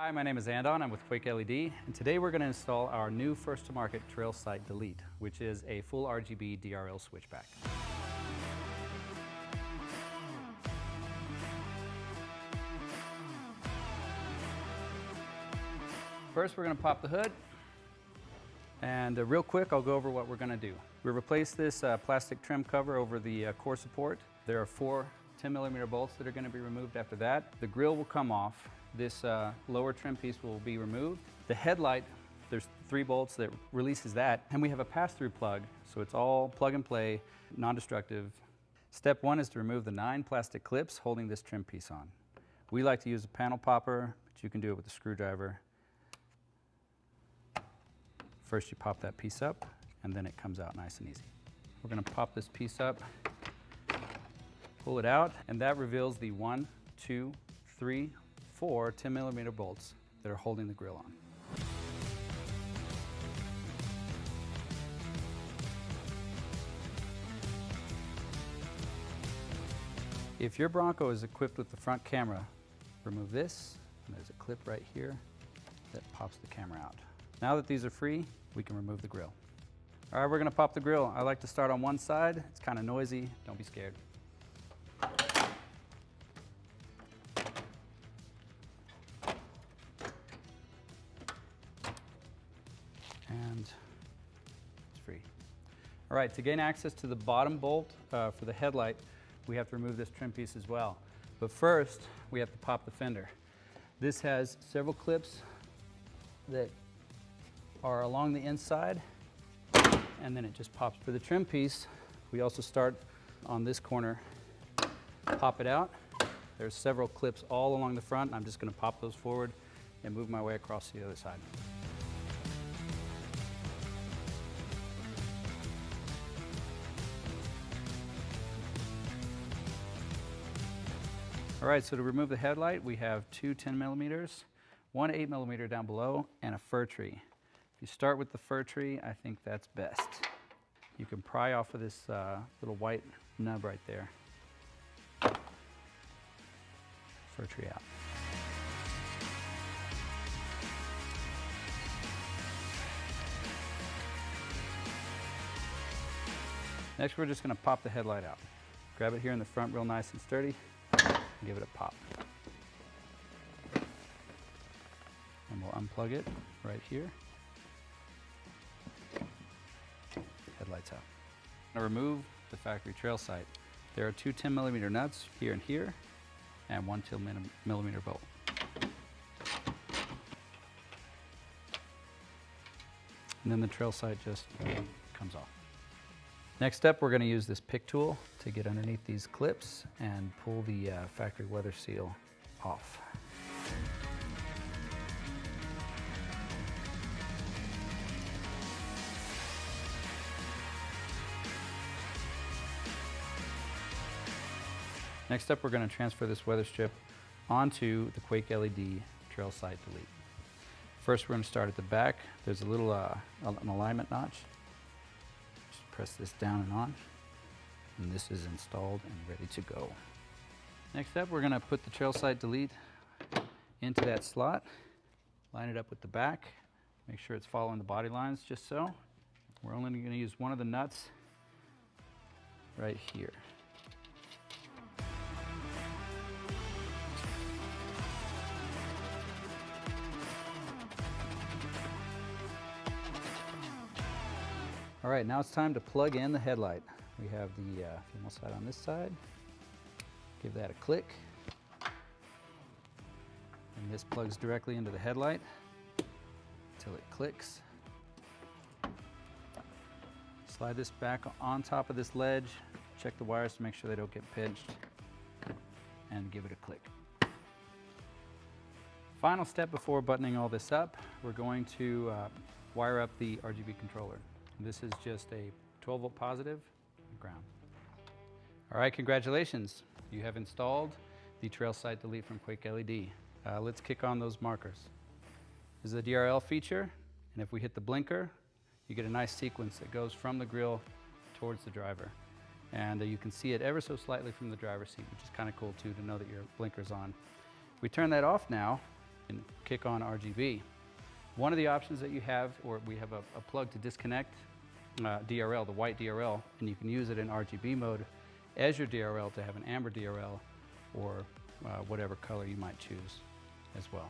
Hi, my name is Andon. I'm with Quake LED, and today we're going to install our new first-to-market Trail Sight Delete, which is a full RGB DRL switchback. First, we're going to pop the hood, and real quick, I'll go over what we're going to do. We replace this plastic trim cover over the core support. There are 4 10mm bolts that are going to be removed after that. The grill will come off. This lower trim piece will be removed. The headlight, there's 3 bolts that releases that, and we have a pass-through plug, so it's all plug and play, non-destructive. Step 1 is to remove the 9 plastic clips holding this trim piece on. We like to use a panel popper, but you can do it with a screwdriver. First you pop that piece up, and then it comes out nice and easy. We're going to pop this piece up, pull it out, and that reveals the 1, 2, 3, 4 10mm bolts that are holding the grill on. If your Bronco is equipped with the front camera, remove this, and there's a clip right here that pops the camera out. Now that these are free, we can remove the grill. All right, we're going to pop the grill. I like to start on one side. It's kind of noisy. Don't be scared. And it's free. All right, to gain access to the bottom bolt for the headlight, we have to remove this trim piece as well. But first, we have to pop the fender. This has several clips that are along the inside, and then it just pops. For the trim piece, we also start on this corner, pop it out. There's several clips all along the front, and I'm just going to pop those forward and move my way across to the other side. All right, so to remove the headlight, we have 2 10mm, 1 8mm down below, and a fir tree. If you start with the fir tree, I think that's best. You can pry off of this little white nub right there. Fir tree out. Next, we're just going to pop the headlight out. Grab it here in the front real nice and sturdy, and give it a pop. And we'll unplug it right here. Headlights out. Now remove the factory trail sight. There are 2 10mm nuts here and here, and 1 10mm bolt. And then the trail sight just comes off. Next step, we're going to use this pick tool to get underneath these clips and pull the factory weather seal off. Next up, we're going to transfer this weather strip onto the Quake LED Trail Sight Delete. First, we're going to start at the back. There's a little an alignment notch. Just press this down and on, and this is installed and ready to go. Next up, we're going to put the Trail Sight Delete into that slot, line it up with the back, make sure it's following the body lines just so. We're only going to use one of the nuts right here. All right, now it's time to plug in the headlight. We have the thermal sight on this side. Give that a click. And this plugs directly into the headlight until it clicks. Slide this back on top of this ledge. Check the wires to make sure they don't get pinched. And give it a click. Final step before buttoning all this up, we're going to wire up the RGB controller. This is just a 12-volt positive ground. All right, congratulations. You have installed the Trail Sight Delete from Quake LED. Let's kick on those markers. This is a DRL feature, and if we hit the blinker, you get a nice sequence that goes from the grill towards the driver. And you can see it ever so slightly from the driver's seat, which is kind of cool too, to know that your blinker's on. We turn that off now. and kick on RGB. One of the options that you have, or we have a plug to disconnect DRL, the white DRL, and you can use it in RGB mode as your DRL to have an amber DRL or whatever color you might choose as well.